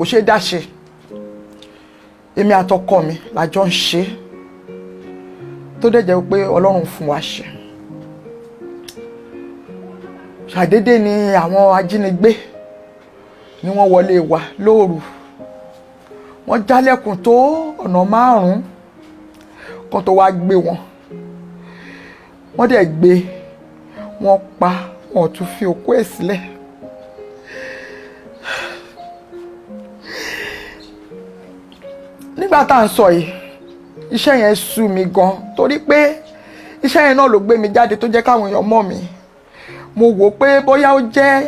kò ṣe dá ṣe èmi àtọkọ mi la jọ ń ṣe tó dẹ̀ jẹ́ pé Ọlọ́run fún wa ṣe ṣàdédé ni àwọn ajínigbé ni wọ́n wọlé wa lóru wọ́n jálẹ̀kùn tó ọ̀nà 5 kan tó wá gbé wọn wọ́n dẹ̀ gbé wọn pa wọn tún fi òkú ẹ̀ sílẹ̀. Nígbà tá à ń sọ yìí iṣẹ́ yẹn sú mi gan torí pé iṣẹ́ yẹn náà ló gbé mi jáde tó jẹ́ káwọn èèyàn mọ̀ mí mo wò pé bóyá ó jẹ́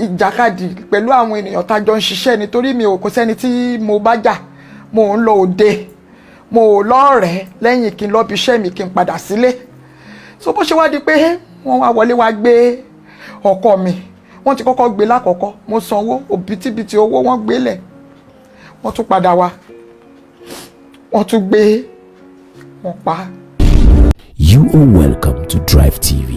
ìjàkadì pẹ̀lú àwọn ènìyàn tá jọ ń ṣiṣẹ́ nítorí mi ò kò sẹ́ni tí mo bá jà mo ń lọ òde mo ò lọ́rẹ̀ẹ́ lẹ́yìn kí n lọ bí iṣẹ́ mi kí n padà sílé so bó ṣe wá di pé wọ́n wá wọlé wá gbé ọkọ mi wọ́n ti kọ́kọ́ gbé lákọ̀ọ́kọ́ mo sanwó òbítíbitì owó wọ́n gbélẹ̀ wọ́n tún padà wá wọ́n tún gbé wọ́n pa. You are welcome to Drivetv.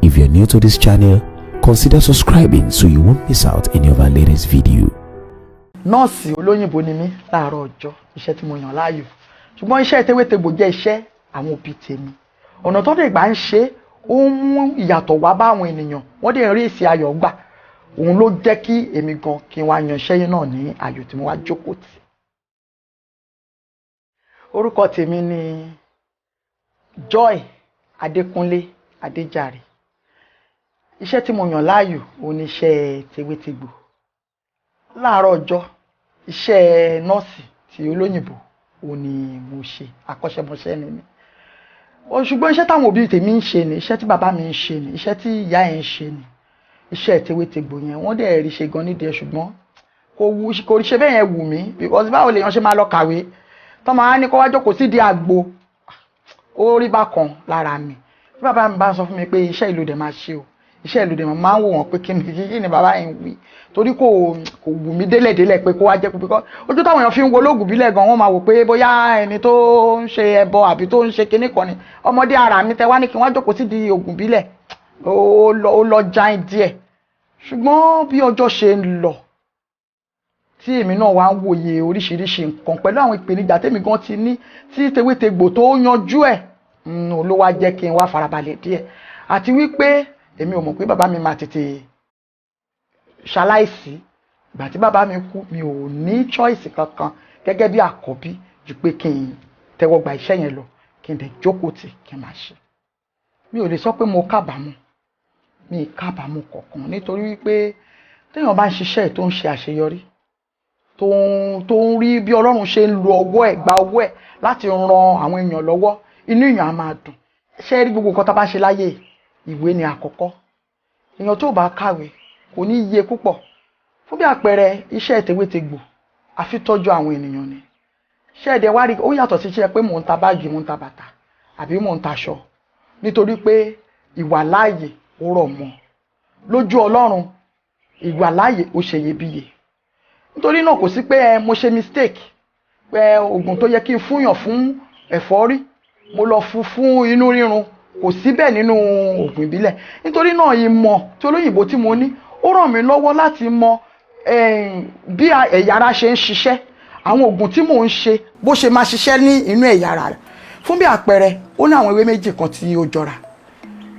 If you're new to this channel, consider subscribing so you won't miss out any of our latest video. Nọ́ọ̀sì olóyìnbó ni mí láàárọ̀ ọjọ́ iṣẹ́ tí mo yàn láàyò ṣùgbọ́n iṣẹ́ tewétegbò jẹ́ iṣẹ́ àwọn òbí tèmi ọ̀nà tó dẹ̀ gbà ń ṣe ó ń mú ìyàtọ̀ wá bá àwọn ènìyàn wọ́n dẹ̀ rí èsì ayọ̀ gbà òun ló jẹ́ kí èmi gan kí n wá yan iṣẹ́ yẹn náà ní ayọ̀ tí mo wá jókòó tì. Orúkọ tèmi ni Joy Adékúnlé Adéjàre iṣẹ́ tí mo yàn láàyò òun ni iṣẹ́ tewétegbò láàárọ̀ ọjọ́ iṣẹ́ nọ́ọ̀sì tí olóyìnbó òun ni mo ṣe akọ́ṣẹ́mọṣẹ́ ni mí ṣùgbọ́n iṣẹ́ táwọn òbí tèmi ń ṣe ni iṣẹ́ tí bàbá mi ń ṣe ni iṣẹ́ tí ìyá ẹ̀ ń ṣe ni iṣẹ́ tewétegbò yẹn wọ́n dẹ̀ rí ṣe gan nídìí ẹ̀ ṣùgbọ́n kò ṣe bẹ́ẹ̀ yẹn wù mí because báwo lèèyàn ṣe máa lọ kàwé tó máa ní kó wá jókòó sídìí àgbo ó rí bákan lára mi tí bàbá mi bá sọ fún mi pé iṣẹ́ ìlú dẹ̀ máa ṣe o iṣẹ́ ìlú dẹ̀ máa ń wò wọ́n pé kí ni bàbá yẹn wí torí kò wù mí délẹ̀délẹ̀ pé kó wá jẹ́ pé ojú táwọn èèyàn fi ń wo olóògùn bílẹ̀ gan wọ́n máa wò pé bóyá ẹni tó ń ṣe ẹbọ àbí tó ń ṣe kinní kan ni ọmọdé ara mi tẹ wá ní kí wọ́n jókòó sídìí ògùn bílẹ̀ ó lọ jáìn díẹ̀ ṣùgbọ́n bí ọjọ́ ṣe ń lọ tí èmi náà wá ń wòye oríṣiríṣi nǹkan pẹ̀lú àwọn ìpèníjà tèmi gan ti ní tí tewétegbò tó yanjú ẹ̀ ló wá jẹ́ kí n wá farabalẹ̀ díẹ̀ àti wípé èmi ò mọ̀ pé bàbá mi máa tètè ṣaláìsí ìgbà tí bàbá mi kú mi ò ní choice kankan gẹ́gẹ́ bí àkọ́bí ju pé kí n tẹ́wọ́ gba iṣẹ́ yẹn lọ kí n dẹ̀ jókòó tì kí n máa ṣe mi ò lè sọ pé mo kábàámọ̀ mi ì kábàámọ̀ kankan nítorí wípé téèyàn bá ń ṣiṣẹ́ tó ń ṣe àṣeyọrí tó ń rí bí Ọlọ́run ṣe ń lo ọwọ́ ẹ̀ gba ọwọ́ ẹ̀ láti ran àwọn èèyàn lọ́wọ́ inú èèyàn á máa dùn ṣé rí gbogbo nǹkan tá a bá ṣe láyé ìwé ni àkọ́kọ́ èèyàn tó bá kàwé kò ní iye púpọ̀ fún bí àpẹẹrẹ iṣẹ́ tewétegbò àfi tọ́jú àwọn ènìyàn ni iṣẹ́ ẹ̀dẹ̀ wá rí ó yàtọ̀ sí iṣẹ́ pé mò ń ta báàgì mò ń ta bàtà àbí mò ń taṣọ nítorí pé ìwà láàyè ó rọ̀ mọ́ lójú Ọlọ́run ìwà láàyè ó ṣe iyebíye nítorí náà kò sí pé mo ṣe mistake pé oògùn tó yẹ kí n fúnyàn fún ẹ̀fọ́rí mo lọ fún inú rírun kò sí bẹ́ẹ̀ nínú oògùn ìbílẹ̀ nítorí náà ìmọ̀ tí olóyìnbó tí mo ní ó ràn mí lọ́wọ́ láti mọ bí ẹ̀yà ara ṣe ń ṣiṣẹ́ àwọn oògùn tí mò ń ṣe bó ṣe máa ṣiṣẹ́ ní inú ẹ̀yà ara rẹ̀ fún bí àpẹẹrẹ ó ní àwọn ewé méjì kan tí ó jọra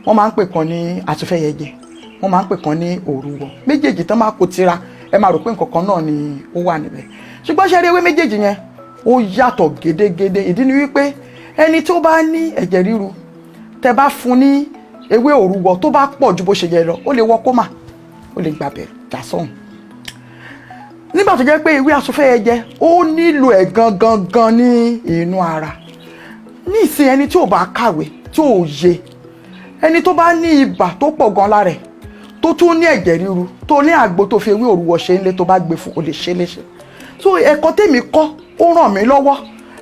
wọ́n máa ń pè kan ní àtúfẹ́yẹjẹ wọ́n máa ń pè kan ní òrúwọ méjèèjì tán máa kó tira ẹ máa rò pé nǹkan kan náà ni ó wà níbẹ̀ ṣùgbọ́n ṣe rí ewé méjèèjì yẹn ó yàtọ̀ gédégédé ìdí ni wípé ẹni tó bá ní ẹ̀jẹ̀ ríru tẹ bá fún ní ewé òrúwọ tó bá pọ̀ ju bó ṣe yẹ lọ ó lè wọ kómà ó lè gbàbẹ̀ já sọ́hùn nígbà tó jẹ́ pé ewé àtúfẹ́yẹjẹ ó nílò ẹ̀ gangan ní inú ara ní ìsìn ẹni tí ò bá kàwé tí ò yé ẹni tó bá ní ibà tó pọ̀ gan lára ẹ̀ tó tún ní ẹ̀jẹ̀ ríru tó ní àgbo tó fi ewé òrúwọ ṣe ń lé tó bá gbé fún ó lè ṣe léṣe so ẹ̀kọ́ tèmi kọ́ ó ràn mí lọ́wọ́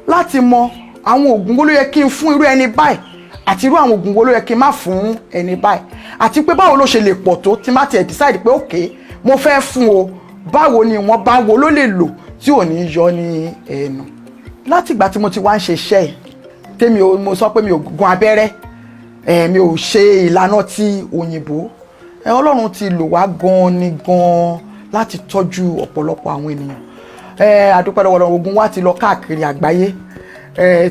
láti mọ àwọn oògùn wo ló yẹ kí n fún irú ẹni báyìí àti irú àwọn oògùn wo ló yẹ kí n má fún ẹni báyìí àti pé báwo ló ṣe lè pọ̀ tó tí má tiẹ̀ decide pé okay mo fẹ́ fún o báwo ni wọ́n bá wo ló lè lò tí ò ní yọ ní ẹnu látìgbà tí mo ti wá ń ṣe iṣẹ́ yìí tèmi mo sọ pé mi ò gun abẹ́rẹ́ mi ò ṣe ìlànà ti òyìnbó Ọlọ́run ti lò wá gan ni gan láti tọ́jú ọ̀pọ̀lọpọ̀ àwọn ènìyàn. Àdúpẹ́ lọ́wọ́ Ọlọ́run, ogun wa ti lọ káàkiri àgbáyé,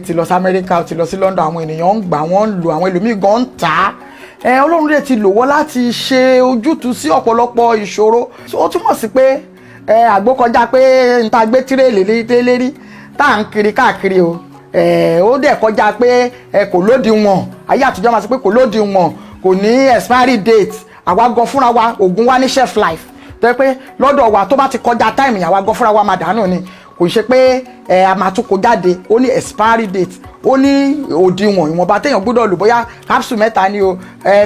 ti lọ sí Amẹ́ríkà, ti lọ sí London, àwọn ènìyàn ń gbà, wọ́n ń lò, àwọn ẹlòmíì gan ń tà á. Ọlọ́run dẹ̀ ti lò wọ́n láti ṣe ojútùú sí ọ̀pọ̀lọpọ̀ ìṣòro. Ó túmọ̀ sí pé àgbo kọjá pé n ta gbé tírélì lérí tá à ń kiri káàkiri o. Ó dẹ̀ kọjá pé kò lódiwọ̀n. Ayé àtijọ́ máa sọ pé kò lódiwọ̀n, kò ní expiry date. Àwa gan fúnra wa oògùn wa ní shelf life. Tó yẹ pé lọ́dọ̀ wa tó bá ti kọjá time yẹn, àwa gan fúnra wa máa dànù ni. Kò ṣe pé a máa tún kó jáde, ó ní expiry date, ó ní òdiwọ̀n ìwọ̀nba téèyàn gbọ́dọ̀ lò, bóyá capsule mẹ́ta ni o,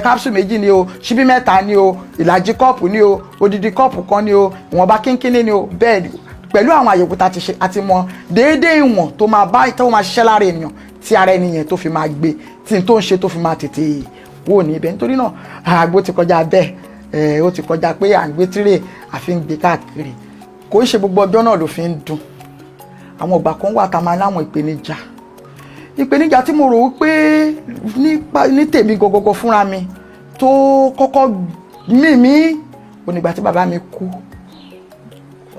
capsule méjì ni o, ṣíbí mẹ́ta ni o, ìlàjì kọ́ọ̀pù ni o, odidi kọ́ọ̀pù kan ni o, ìwọ̀nba kínkínní ni o. Bẹ́ẹ̀ ni pẹ̀lú àwọn àyẹ̀wò tá a ti ṣe àti mọ déédéé ìwọ̀n tó máa ṣiṣẹ́ lára ènìyàn tí ara ẹni yẹn tó fi máa gbé, tí n tó ń ṣe tó fi máa tètè wò ní ibẹ̀. Nítorí náà àgbo ti kọjá bẹ́ẹ̀, ó ti kọjá pé à ń gbé tírè àfi ń gbé káàkiri. Kò ń ṣe gbogbo ọjọ́ náà ló fi ń dùn. Àwọn ìgbà kan wà tá a máa láwọn ìpèníjà tí mo rò wípé ní tèmi gọgọgọ fúnra mi tó kọ́kọ́ mímí onígbà tí bàbá mi kú.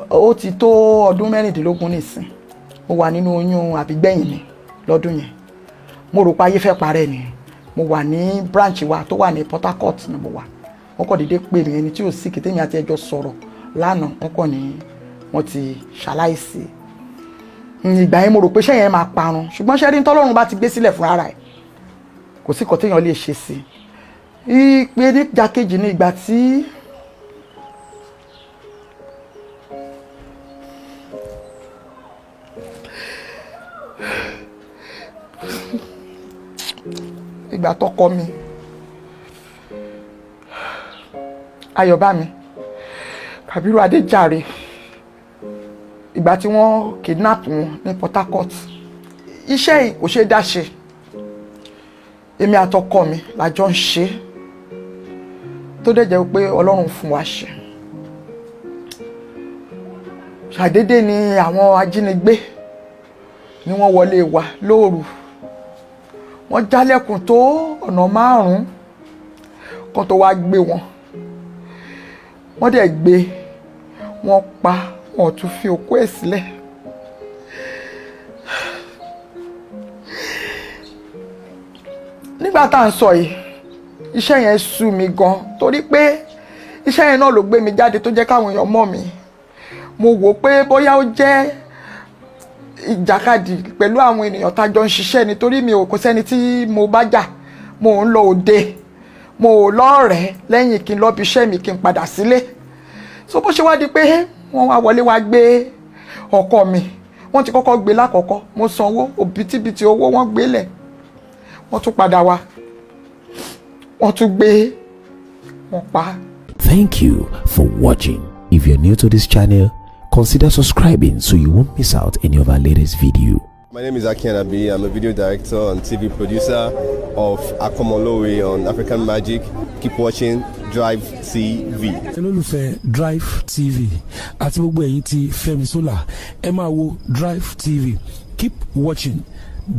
Ó ti tó ọdún 16 nísìn. Mo wà nínú oyún àbígbẹ̀yìn mi lọ́dún yẹn. Mo rò pé ayé fẹ́ parẹ́ ni. Mo wà ní branch wa tó wà ní Port Harcourt ni mo wà. Wọ́n kọ́ dédé pè mí, ẹni tí ò sí kìtẹ́mi àti ẹjọ́ sọ̀rọ̀ lánàá, wọ́n kọ́ ní wọ́n ti ṣaláìsí. Ìgbà yẹn mo rò pé iṣẹ́ yẹn máa parun, ṣùgbọ́n ṣẹ́ rí tọ́lọ́run bá ti gbé sílẹ̀ fún ara ẹ̀, kò sí nǹkan téèyàn lè ṣe sí i. Ìpèníjà kejì ní ìgbà tí tọkọ mi Ayọ̀bámi Kàbírù Adéjàre, ìgbà tí wọ́n kidnap wọn ní Port Harcourt. Iṣẹ́ yìí kò ṣe dá ṣe, èmi àtọkọ mi la jọ ń ṣe, tó dẹ̀ jẹ́ pé Ọlọ́run fún wa ṣe. Ṣàdédé ni àwọn ajínigbé ni wọ́n wọlé wa lóru. Wọ́n jálẹ̀kùn tó ọ̀nà 5 kan tó wá gbé wọn. Wọ́n dẹ̀ gbé wọn pa, wọn tún fi òkú ẹ̀ sílẹ̀. Nígbà tá à ń sọ yìí, iṣẹ́ yẹn sú mi gan, torí pé iṣẹ́ yẹn náà ló gbé mi jáde tó jẹ́ káwọn èèyàn mọ̀ mí. Mo wò pé bóyá ó jẹ́ ìjàkadì pẹ̀lú àwọn ènìyàn tá jọ ń ṣiṣẹ́, nítorí mi ò kò sẹ́ni tí mo bá jà. Mo ń lọ òde, mo ò lọ́rẹ̀ẹ́ lẹ́yìn kí n lọ bí iṣẹ́ mi kí n padà sílé. So bó ṣe wá di pé wọ́n wá wọlé wá gbé ọkọ mi, wọ́n ti kọ́kọ́ gbé lákọ̀ọ́kọ́, mo sanwó òbítíbitì owó, wọ́n gbélẹ̀, wọ́n tún padà wá, wọ́n tún gbé wọn pa. Thank you for watching. If you're new to this channel, consider subscribing so you won't miss out any of our latest video. My name is Kïdnäppers. I'm a video director and TV producer of Akomolowe on African Magic. Keep watching Drivetv. olólùfẹ́ Drivetv àti gbogbo ẹ̀yin tí Fẹ́mi Sola ẹ máa wo Drivetv. Keep watching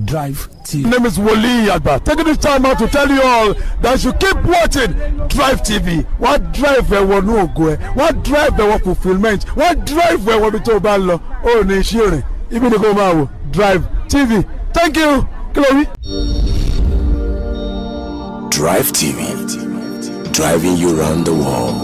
Drivetv. My name is Wole Agba. Taking this time out to tell you all that you keep watching Drivetv. What drive ẹ̀wọ̀ ní ògo ẹ̀, what drive ẹ̀wọ̀ fulfilment, what drive ẹ̀wọ̀ bí tó bá lọ, ó ní iṣẹ́ rìn, ibi ni kò máa wò Drivetv. Thank you. Chloe. Drivetv, driving you around the world.